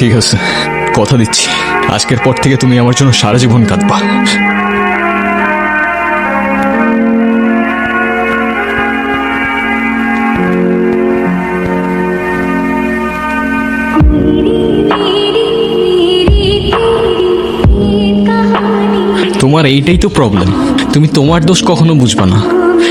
ঠিক আছে, কথা দিচ্ছি আজকের পর থেকে তুমি আমার জন্য সারা জীবন কাঁদবা। তোমার এইটাই তো প্রবলেম, তুমি তোমার দোষ কখনো বুঝবা না।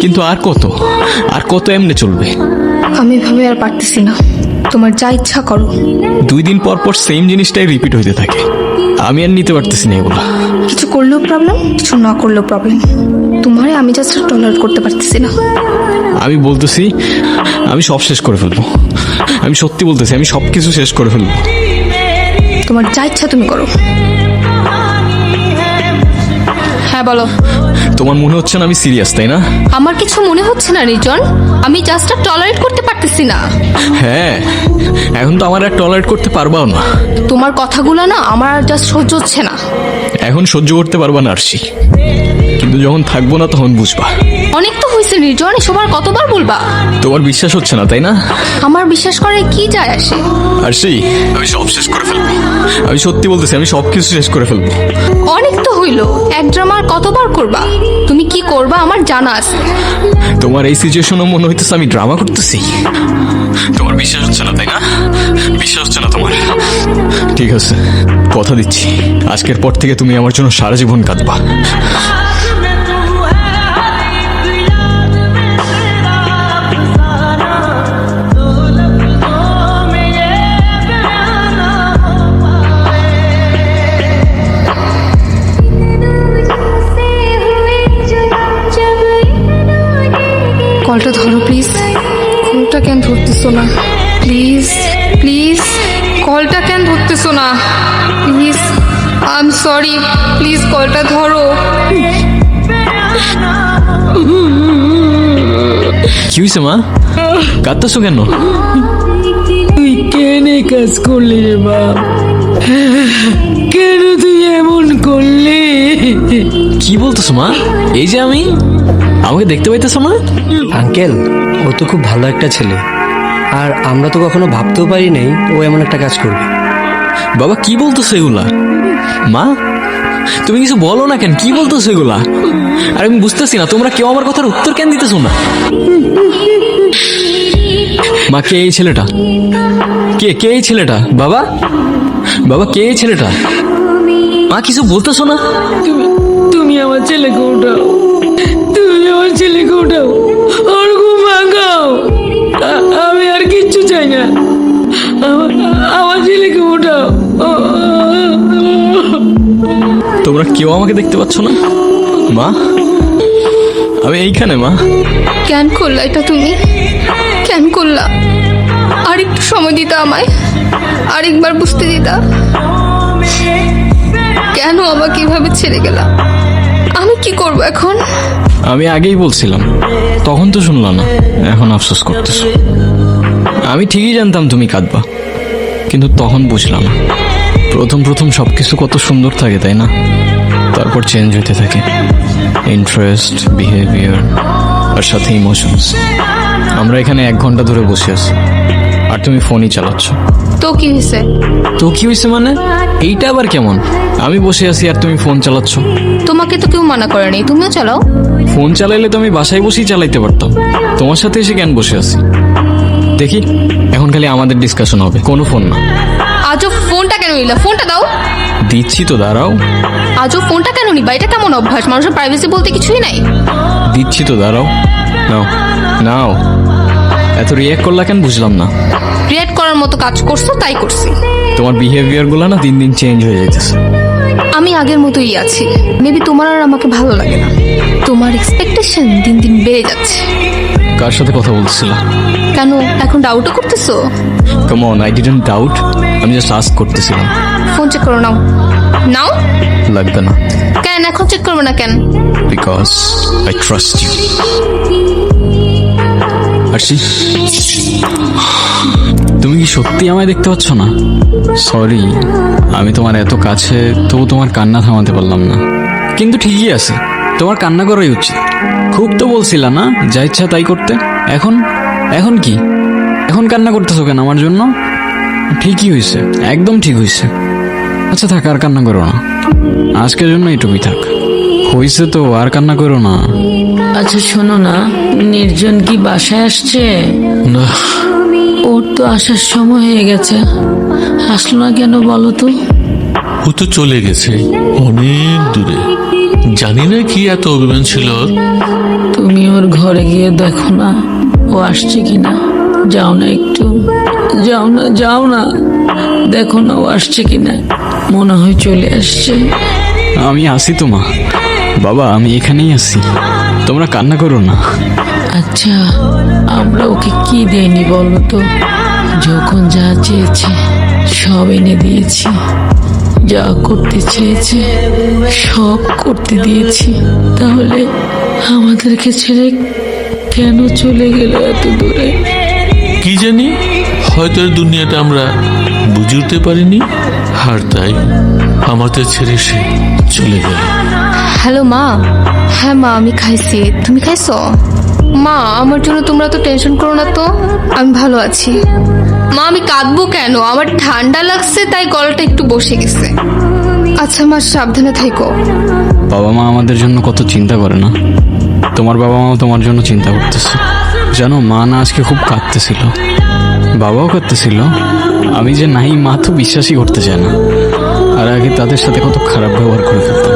কিন্তু আর কত এমনি চলবে? আমি ভাবে আর পারতেছি না, তোমার যা ইচ্ছা করো। 2 দিন পর পর সেম জিনিসটাই রিপিট হইতে থাকে, আমি আর নিতে পারতেছি না এগুলো। কিছু করলেও প্রবলেম, কিছু না করলেও প্রবলেম। তোমারে আমি জাস্ট টলারেট করতে পারতেছি না। আমি বলতেছি আমি সব শেষ করে ফেলবো, আমি সত্যি বলতেছি আমি সব কিছু শেষ করে ফেলবো। তোমার যা ইচ্ছা তুমি করো। হ্যাঁ বলো। তোমার মনে হচ্ছে না আমি সিরিয়াস, তাই না? আমার কিছু মনে হচ্ছে না নির্জন, আমি জাস্ট টলারেট করতে পারতেছি না। হ্যাঁ, এখন তো আমার আর টলারেট করতে পারবাও না। তোমার কথাগুলো না আমার জাস্ট সহ্য হচ্ছে না। এখন সহ্য করতে পারবা না আরশি, কিন্তু যখন থাকবো না তখন বুঝবা। অনেক তো হয়েছে নির্জন, এসব আর কতবার বলবা? তোমার বিশ্বাস হচ্ছে না তাই না? আমার বিশ্বাস করে কি যায় আসে? আরশি, আমি সব শেষ করে ফেলবো, আমি সত্যি বলতেছি আমি সব কিছু শেষ করে ফেলবো। অনেক তো হইলো, এক ড্রামা আর কতবার করবা? তুমি কি করবা আমার জানা আছে। তোমার এই সিচুয়েশনে মনে হইতেছে আমি ড্রামা করতেছি। তোমার বিশ্বাস হচ্ছে না তাই না? বিশ্বাস হচ্ছে না তোমার? ঠিক আছে, কথা দিচ্ছি আজকের পর থেকে তুমি আমার জন্য সারা জীবন কাঁদবা। কলটা ধরো প্লিজ। কলটা কেন ধরতেছো না? প্লিজ প্লিজ, কলটা কেন ধরতেছো না? Please, I am sorry, please কলটা ধরো। কি হয়েছে মা, কাঁদতেছো কেন? তুই কেন কাজ করলি রে বাপ? কেন তুই এমন করলি? কি বলতেছো মা? এই যে আমি, আমাকে দেখতে পাইতেছো না? আঙ্কেল, ও তো খুব ভালো একটা ছেলে, আর আমরা তো কখনো ভাবতেও পারি নাই ও এমন একটা কাজ করবে। বাবা কি বলতেছো এগুলা? মা তুমি কিছু বলো না কেন? কি বলতেছো এগুলা? আর আমি বুঝতেছি না তোমরা কেউ আমার কথার উত্তর কেন দিতেছো না? মা কে এই ছেলেটা? কে এই ছেলেটা? বাবা বাবা কে এই ছেলেটা? মা কিছু বলতেছো না? তুমি আমার ছেলেকে উঠাও, তুমি আমার ছেলেকে উঠাও, ওর ঘুম ভাঙাও। আমি আর কিচ্ছু চাই না, আমার ছেলেকে উঠাও। তোমরা কেউ আমাকে দেখতে পাচ্ছ না? মা আমি এইখানে। মা কেন করলা এটা তুমি? কেন করলা? আর একটু সময় দিতা আমায়, আরেকবার বুঝতে দিতা। কেন আমাকে এভাবে ছেড়ে গেলা? আমি কি করব এখন? আমি আগেই বলছিলাম, তখন তো শুনলা না, এখন আফসোস করতেছো। আমি ঠিকই জানতাম তুমি কাঁদবা, কিন্তু তখন বুঝলাম না। প্রথম সবকিছু কত সুন্দর থাকে তাই না? তারপর চেঞ্জ হতে থাকে, ইন্টারেস্ট, বিহেভিয়ার আর সাথে ইমোশনস। আমরা এখানে 1 ঘন্টা ধরে বসে আছি আর তুমি ফোনই চালাচ্ছ। তো কি হয়েছে? তো কি হয়েছে মানে? এইটা আবার কেমন? আমি বসে আছি আর তুমি ফোন চালাচ্ছ। তোমাকে তো কেউ মানা করেনি, তুমিও চালাও। ফোন চালাইলে তো আমি বাসায় বসেই চালাইতে পারতাম, তোমার সাথে এসে কেন বসে আছি? দেখি এখন খালি আমাদের ডিসকাশন হবে, কোনো ফোন না। আজও ফোনটা কেন নিলা? ফোনটা দাও। দিচ্ছি তো, দাঁড়াও। আজও ফোনটা কেন নিবা? এটা কেমন অভ্যাস? মানুষের প্রাইভেসি বলতে কিছুই নাই। দিচ্ছি তো, দাঁড়াও। নাও নাও। এত রিয়াক্ট করলা কেন বুঝলাম না। রিয়েক্ট করার মতো কাজ করছো তাই করছি। তোমার বিহেভিয়ার গুলো না দিন দিন চেঞ্জ হয়ে যাইতেছে। আমি আগের মতোই আছি, মেবি তোমার আর আমাকে ভালো লাগে না। তোমার এক্সপেকটেশন দিন দিন বেড়ে যাচ্ছে। কার সাথে কথা বলছিলা? কেন এখন ডাউটও করতেছো? Come on, I didn't doubt, আমি জাস্ট আস্ক করতেছিলাম। ফোন চেক করো, নাও নাও। লাগবে না। কেন এখন চেক করবে না কেন? Because I trust you. Arshi, তুমি কি সত্যি আমায় দেখতে পাচ্ছ না? সরি, আমি তোমার এত কাছে তবু তোমার কান্না থামাতে পারলাম না। কিন্তু ঠিকই আছে, তোমার কান্না করাই উচিত। খুব তো বলছিলা না যা ইচ্ছা তাই করতে, এখন কি? এখন কান্না করতেছো কেন আমার জন্য? ঠিকই হয়েছে, একদম ঠিক হয়েছে। আচ্ছা থাক, আর কান্না করো না, আজকের জন্য এটুকুই থাক। হয়েছে তো, আর কান্না করো না। আচ্ছা শোনো না, নির্জন কি বাসায় আসছে? না, ওর তো আসার সময় হয়ে গেছে, আসলো না কেন বলো তো? ও তো চলে গেছে অনেক দূরে। জানি না কি এত অভিমান ছিল ওর। তুমি ওর ঘরে গিয়ে দেখো না ও আসছে কিনা। যাও না একটু, যাও না, যাও না, দেখো না ও আসছে কিনা। মনে হয় চলে আসছে। আমি আসি তো মা, বাবা আমি এখানেই আছি, তোমরা কান্না করো না। আচ্ছা আমরা ওকে কি দেয়নি বলো তো? যখন যা চেয়েছে সব এনে দিয়েছি, যা করতে চেয়েছে সব করতে দিয়েছি। তাহলে আমাদেরকে ছেড়ে কেন চলে গেল এত দূরে? কি জানি, হয়তো এই দুনিয়াটা আমরা বুঝে উঠতে পারিনি, আর তাই আমাদের ছেড়ে সে চলে গেল। হ্যালো মা। হ্যাঁ মা, আমি খাইছি, তুমি খাইছো? মা আমার জন্য তোমরা তো টেনশন করো না তো, আমি ভালো আছি। মা আমি কাঁদবো কেন, আমার ঠান্ডা লাগছে তাই গলাটা একটু বসে গেছে। আচ্ছা মা, সাবধানে থেকো। বাবা মা আমাদের জন্য কত চিন্তা করে না, তোমার বাবা মাও তোমার জন্য চিন্তা করতেছে। জানো মা না আজকে খুব কাঁদতেছিল, বাবাও কাঁদতেছিল। আমি যে নাই, মা তো বিশ্বাসই করতে চায় না। আর আগে তাদের সাথে কত খারাপ ব্যবহার করে ফেলতাম,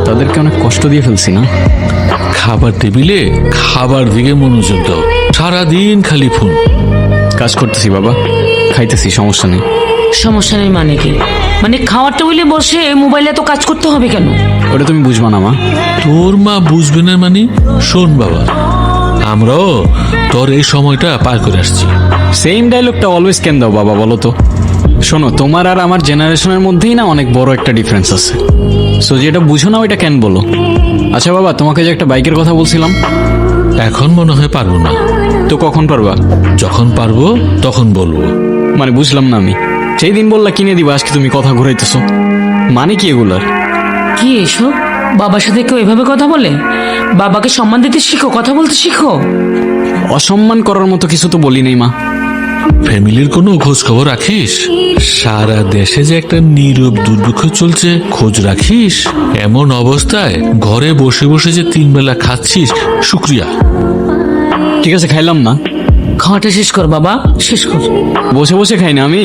তাদেরকে অনেক কষ্ট দিয়ে ফেলছি না। খাবার টেবিলে খাবার দিকে মনোযোগ দাও, সারাদিন খালি ফোন। কাজ করতেছি বাবা, খাইতেছি, সমস্যা নেই। সমস্যা নেই মানে কি? মানে খাওয়ার টেবিলে বসে মোবাইলে এত কাজ করতে হবে কেন? ওটা তুমি বুঝবা না মা। তোর মা বুঝবে না মানে? শোন বাবা, আমরাও তোর এই সময়টা পার করে আসছি। সেম ডায়লগটা অলওয়েজ কেন দাও বাবা, বলো তো? শোনো, তোমার আর আমার জেনারেশনের মধ্যেই না অনেক বড় একটা ডিফারেন্স আছে। সো যেটা বুঝো না ওইটা কেন বলো? আচ্ছা বাবা, তোমাকে যে একটা বাইকের কথা বলছিলাম, এখন মনে হয় পারবো না। তো কখন পারবা? যখন পারবো তখন বলবো। মানে বুঝলাম না আমি। সেই দিন বললা কিনে দিবা, আজকে তুমি কথা ঘুরাইতেছো, মানে কি এগুলার? কি এসব? বাবার সাথে কেউ এভাবে কথা বলে? বাবাকে সম্মান দিতে শিখো, কথা বলতে শিখো। অসম্মান করার মতো কিছু তো বলি নেই মা। ফ্যামিলির কোনো খোঁজ খবর রাখিস? সারা দেশে যে একটা নীরব দুর্ভিক্ষ চলছে, খোঁজ রাখিস? এমন অবস্থায় ঘরে বসে বসে যে 3 বেলা খাচ্ছিস, শুক্রিয়া। ঠিক আছে, খাইলাম না। খাওয়াটা শেষ কর বাবা, শেষ কর। বসে বসে খাই না আমি,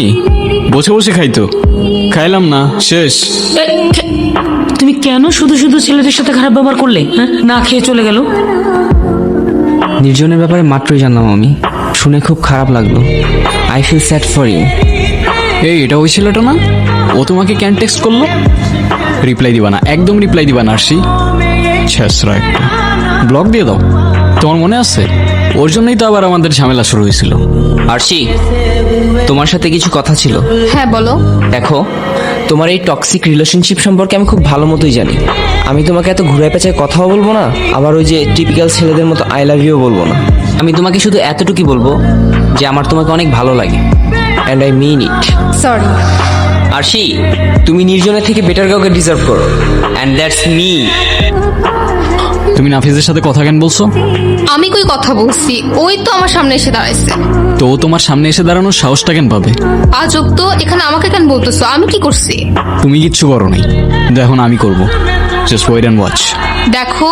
বসে বসে খাই তো। খাইলাম না, শেষ। তুমি কেন শুধু শুধু ছেলেদের সাথে খারাপ ব্যবহার করলে? হ্যাঁ, না খেয়ে চলে গেল। নির্জনের ব্যাপারে মাত্রই জানলাম আমি, শুনে খুব খারাপ লাগলো। I feel sad for you. এই এটা ওই ছেলেটা না? ও তোমাকে ক্যান টেক্সট করলো? রিপ্লাই দিবা না, একদম রিপ্লাই দিবা না আরশি। ছেসরা একটা, ব্লক দিয়ে দাও। তোমার মনে আছে? ওর জন্যই তো আবার আমাদের ঝামেলা শুরু হয়েছিল। আরশি, তোমার সাথে কিছু কথা ছিল। হ্যাঁ বলো। দেখো, তোমার এই টক্সিক রিলেশনশিপ সম্পর্কে আমি খুব ভালো মতোই জানি। আমি তোমাকে এত ঘুরে পেঁচায় কথাও বলবো না, আবার ওই যে টিপিক্যাল ছেলেদের মতো আই লাভ ইউ বলবো না। আমি তোমাকে শুধু এতটুকুই বলবো যে আমার তোমাকে অনেক ভালো লাগে, and I mean it. Sorry. Arshi, তুমি নির্জনের থেকে বেটার কাউকে ডিজার্ভ করো, অ্যান্ড দ্যাটস মি। তুমি নাফিজের সাথে কথা কেন বলছো? আমি কই কথা বলছি, ওই তো আমার সামনে এসে দাঁড়াইছে। তো ও তোমার সামনে এসে দাঁড়ানোর সাহসটা কেন পাবে? আজব তো, এখানে আমাকে কেন বলতেছো? আমি কি করছি? তুমি কিচ্ছু করো নাই, কিন্তু এখন আমি করবো। Just wait and watch. দেখো,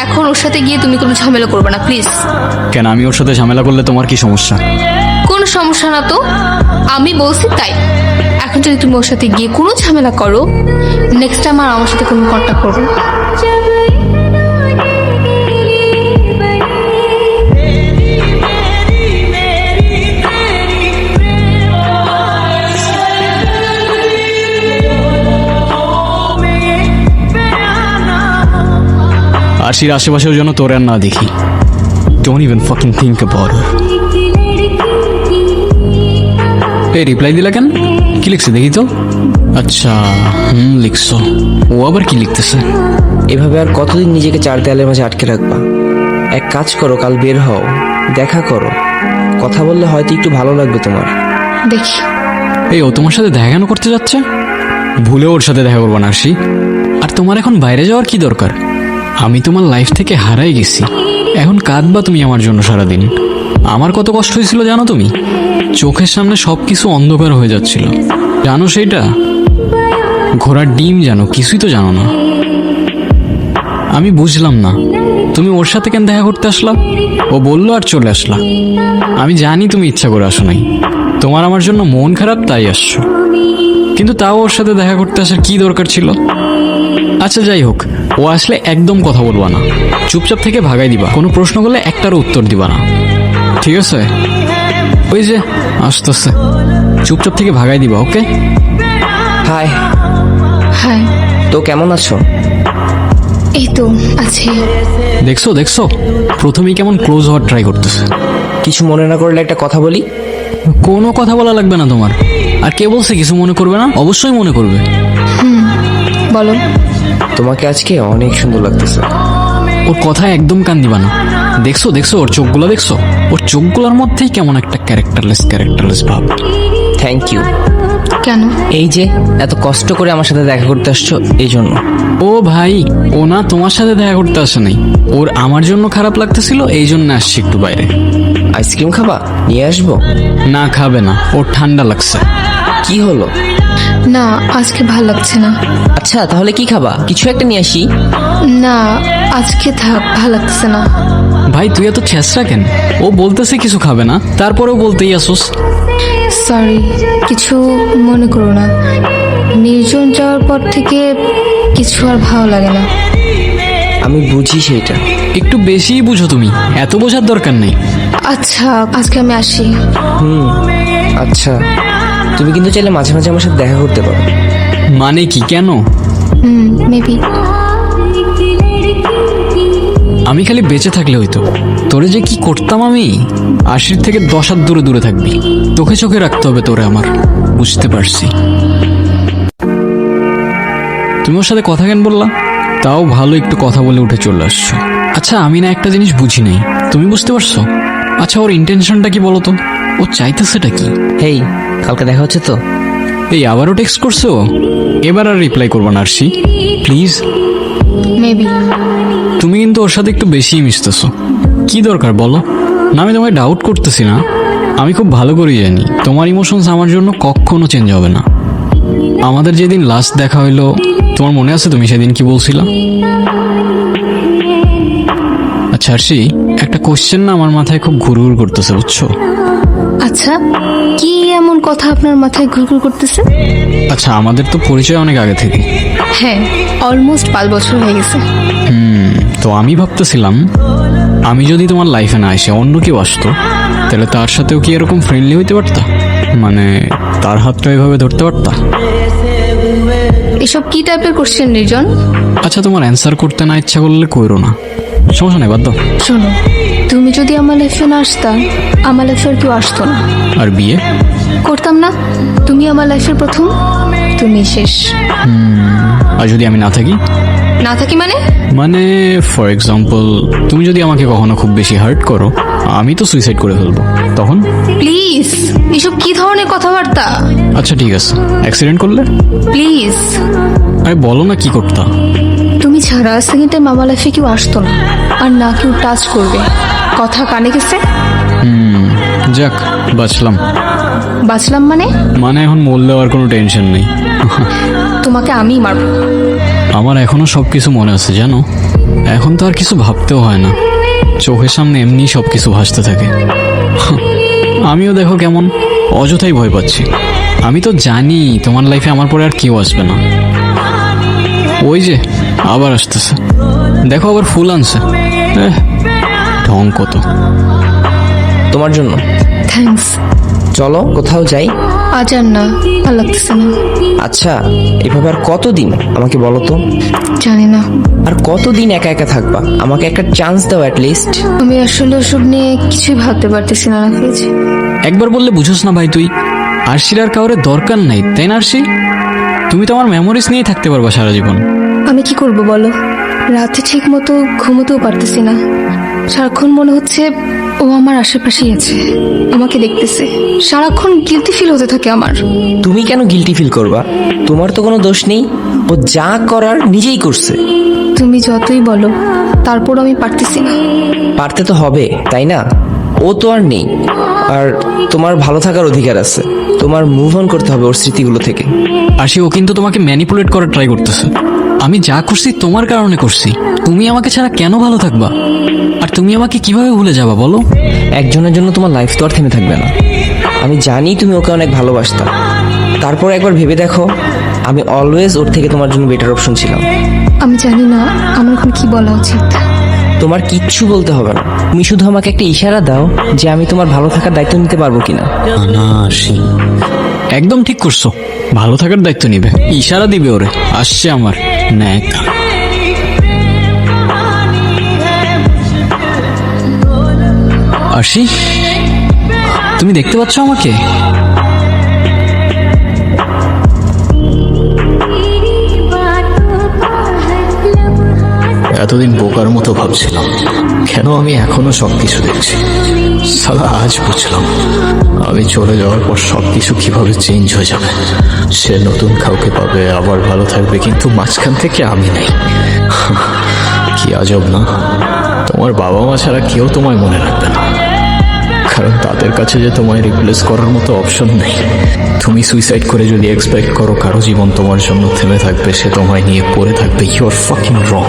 এখন ওর সাথে গিয়ে তুমি কোনো ঝামেলা করবে না প্লিজ। কেন, আমি ওর সাথে ঝামেলা করলে তোমার কি সমস্যা? কোনো সমস্যা না তো, আমি বলছি তাই। এখন যদি তুমি ওর সাথে গিয়ে কোনো ঝামেলা করো, নেক্সট টাইম আর আমার সাথে কোনো কন্ট্যাক্ট করবে না। আরশির আশেপাশেও যেন তোর আর না দেখি। Don't even fucking think about it. এই রিপ্লাই দিলা কেন? কি লিখছে দেখি তো। আচ্ছা, লিখছো। ও আবার কি লিখতেছে? এভাবে আর কতদিন নিজেকে 4 দেয়ালের মাঝে আটকে রাখবা? এক কাজ করো, কাল বের হও, দেখা করো, কথা বললে হয়তো একটু ভালো লাগবে তোমার। দেখি। এই ও তোমার সাথে দেখা কেন করতে যাচ্ছে? ভুলে ওর সাথে দেখা করবো না আরশি। আর তোমার এখন বাইরে যাওয়ার কি দরকার? আমি তোমার লাইফ থেকে হারাই গেছি, এখন কাঁদবা তুমি আমার জন্য সারাদিন। আমার কত কষ্ট হয়েছিল জানো তুমি? চোখের সামনে সব কিছু অন্ধকার হয়ে যাচ্ছিল, জানো সেইটা? ঘোড়ার ডিম জানো, কিছুই তো জানো না। আমি বুঝলাম না তুমি ওর সাথে কেন দেখা করতে আসলা। ও বললো আর চলে আসলা। আমি জানি তুমি ইচ্ছা করে আসো নাই, তোমার আমার জন্য মন খারাপ তাই আসছো, কিন্তু তাও ওর সাথে দেখা করতে আসার কি দরকার ছিল? আচ্ছা যাই হোক, ও আসলে একদম কথা বলবা না, চুপচাপ থেকে ভাগাই দিবা, কোনো প্রশ্ন করলে একটারও উত্তর দিবা না, ঠিক আছে? ওই যে আসতেছে, চুপচাপ থেকে ভাগাই দিবা, ওকে? High, high. তো কেমন আছো? এই তো আছি। দেখছো দেখছো, প্রথমেই কেমন ক্লোজ হওয়ার ট্রাই করতেছে। কিছু মনে না করলে একটা কথা বলি। কোনো কথা বলা লাগবে না তোমার। আর কে বলছে কিছু মনে করবে না? অবশ্যই মনে করবে। বলো। তোমাকে আজকে অনেক সুন্দর লাগতেছে। ওর কথায় একদম কান দিবা না। দেখছো দেখছো ওর চোখগুলো দেখছো? ওর চোখগুলোর মধ্যেই কেমন একটা ক্যারেক্টারলেস ভাব। Thank you. কেন? এই যে এত কষ্ট করে আমার সাথে দেখা করতে আসছো এই জন্য। ও ভাই, ও না তোমার সাথে দেখা করতে আসে নাই, ওর আমার জন্য খারাপ লাগতেছিল এই জন্য আসছি একটু বাইরে। আইসক্রিম খাবা? নিয়ে আসবো? না খাবে না, ওর ঠান্ডা লাগছে। কি হলো? না, আজকে ভাল লাগছে না। আচ্ছা তাহলে কি খাবা? কিছু একটা নিয়ে আসি। না, আজকে থাক, ভাল লাগছে না। ভাই তুই এত ছেঁচড়া কেন? ও বলতেছে কিছু খাবে না, তারপরেও বলতেই আসোস। সরি, কিছু মনে করো না। নির্জন যাওয়ার পর থেকে কিছু আর ভালো লাগে না। আমি বুঝি সেইটা। একটু বেশিই বুঝো তুমি, এত বোঝার দরকার নেই। আচ্ছা, আজকে আমি আসি। আচ্ছা, তুমি কিন্তু চাইলে মাঝে মাঝে আমার সাথে দেখা করতে পারো। মানে কি, কেন? মেবি। আমি খালি বেঁচে থাকলে হইতো, তোরে যে কি করতাম আমি। আশির থেকে 10 হাত দূরে দূরে থাকবি, চোখে চোখে রাখতে হবে তোরে আমার। বুঝতে পারছি। তুমি ওর সাথে কথা কেন বললা? তাও ভালো, একটু কথা বলে উঠে চলে আসছো। আচ্ছা আমি না একটা জিনিস বুঝি নাই, তুমি বুঝতে পারছো? আচ্ছা ওর ইন্টেনশনটা কি বলো তো? ও চাইতেছেটা কি? হেই, কালকে দেখা হচ্ছে তো? এই আবারও টেক্সট করছো? এবার আর রিপ্লাই করবো না আরশি, প্লিজ। মেবি। তুমি কিন্তু ওর সাথে একটু বেশিই মিশতেছো। কি দরকার বলো? না আমি তোমায় ডাউট করতেছি না, আমি খুব ভালো করেই জানি তোমার ইমোশনস আমার জন্য কখনো চেঞ্জ হবে না। আমাদের যেদিন লাস্ট দেখা হইলো, তোমার মনে আছে তুমি সেদিন কি বলছিলা? আচ্ছা আরশি, একটা কোশ্চেন না আমার মাথায় খুব ঘুরঘুর করতেছে, বুঝছো? আচ্ছা, কি এমন কথা আপনার মাথায় ঘুরঘুর করতেছে? আচ্ছা আমাদের তো পরিচয় অনেক আগে থেকে। হ্যাঁ, অলমোস্ট 5 বছর হয়ে গেছে। তো আমি ভাবতেছিলাম, আমি যদি তোমার লাইফে না এসে অন্য কেউ আসতো, তাহলে তার সাথেও কি এরকম ফ্রেন্ডলি হইতে পারতা? মানে তার হাতটা এভাবে ধরতে পারতা? এসব কি টাইপের কোশ্চেন নির্জন? আচ্ছা তোমার অ্যান্সার করতে না ইচ্ছা করলে কইরো না, সমস্যা নেই, বাদ দাও। শোনো, তুমি যদি আমার লাইফে না আসতা, আমার লাইফে আর কেউ আসতো না। আর বিয়ে? করতাম না। তুমি আমার লাইফের প্রথম, তুমি শেষ। আর যদি আমি না থাকি? না থাকি মানে? মানে ফর এক্সাম্পল, তুমি যদি আমাকে কখনো খুব বেশি হার্ট করো, আমি তো সুইসাইড করে ফেলবো, তখন? প্লিজ, এসব কি ধরনের কথাবার্তা? আচ্ছা ঠিক আছে, অ্যাক্সিডেন্ট করলে? প্লিজ। আরে বলো না কি করতা? তুমি ছাড়া সেকেন্ড টাইম আমার লাইফে কেউ আসতো না, আর না কেউ টাচ করবে। কথা কানে গেছে? যাক বাঁচলাম। বাঁচলাম মানে? মানে এখন মোল দেওয়ার কোনো টেনশন নেই। তোমাকে আমি মারবো। আমার এখনো সবকিছু মনে আছে জানো, এখন তো আর কিছু ভাবতেও হয় না, চোখের সামনে এমনি সবকিছু ভাসতে থাকে। আমিও দেখো কেমন অযথাই ভয় পাচ্ছি। আমি তো জানি তোমার লাইফে আমার পরে আর কেউ আসবে না। ওই যে আবার আসতেছে, দেখো আবার ফুল আনছে। ঢং কত। তোমার জন্য। থ্যাঙ্কস। চলো কোথাও যাই। আজ আর না, ভালো লাগতেছে না। আচ্ছা, এভাবে আর কতদিন আমাকে বলো তো? জানি না। আর কতদিন একা একা থাকবা? আমাকে একটা চান্স দাও অ্যাট লিস্ট। আমি আসলে ওসব নিয়ে কিছুই ভাবতে পারতেছি না রাফিজ। একবার বললে বুঝোস না ভাই তুই? আরশির আর কাউরে দরকার নাই, তাই না আরশি? তুমি তো আমার মেমোরিজ নিয়েই থাকতে পারবা সারা জীবন। আমি কি করব বলো? রাতে ঠিক মতো ঘুমোতেও পারতেছি না। সারাক্ষণ মনে হচ্ছে ও আমার আশেপাশেই আছে, আমাকে দেখতেছে। সারাক্ষণ গিলটি ফিল হতে থাকে আমার। তুমি কেন গিল্টি ফিল করবা? তোমার তো কোনো দোষ নেই, ও যা করার নিজেই করছে। তুমি যতই বলো, তারপর আমি পারতেছি না। পারতে তো হবে, তাই না? ও তো আর নেই, আর তোমার ভালো থাকার অধিকার আছে। তোমার মুভ অন করতে হবে ওর স্মৃতিগুলো থেকে। আশি, ও কিন্তু তোমাকে ম্যানিপুলেট করার ট্রাই করতেছে। আমি যা করছি তোমার কারণে করছি। তুমি আমাকে ছাড়া কেন ভালো থাকবা? আর তুমি আমাকে কিভাবে ভুলে যাবা বলো? একজনের জন্য তোমার লাইফ তো আর থেমে থাকবে না। আমি জানি তুমি ওকে অনেক ভালোবাসতা, তারপর একবার ভেবে দেখো, আমি অলওয়েজ ওর থেকে তোমার জন্য বেটার অপশন ছিলাম। আমি জানি না আমার এখন কি বলা উচিত। তোমার কিচ্ছু বলতে হবে না, তুমি শুধু আমাকে একটা ইশারা দাও যে আমি তোমার ভালো থাকার দায়িত্ব নিতে পারবো কিনা। না আশি, একদম ঠিক করছো, ভালো থাকার দায়িত্ব নিবে, ইশারা দিবে ওরে। আসছে আমার ন্যাক। আশি, তুমি দেখতে পাচ্ছ আমাকে? এতদিন বোকার মতো ভাবছিলাম কেন আমি এখনো সবকিছু দেখছি। সালা আজ বুঝলাম আমি চলে যাওয়ার পর সবকিছু কিভাবে চেঞ্জ হয়ে যাবে। সে নতুন কাউকে পাবে, আবার ভালো থাকবে, কিন্তু মাঝখান থেকে আমি নেই। কি আজব না, তোমার বাবা মা ছাড়া কেউ তোমায় মনে রাখবে না, কারণ তাদের কাছে যে তোমায় রিপ্লেস করার মতো অপশন নেই। তুমি সুইসাইড করে যদি এক্সপেক্ট করো কারো জীবন তোমার জন্য থেমে থাকবে, সে তোমায় নিয়ে পড়ে থাকবে, ইউ আর ফাকিং রং।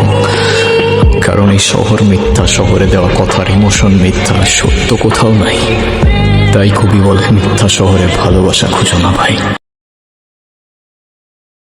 কারণ এই শহর মিথ্যা, শহরে দেওয়া কথার ইমোশন মিথ্যা, সত্য কোথাও নাই। তাই কবি বলে, মিথ্যা শহরে ভালোবাসা খুঁজো না ভাই।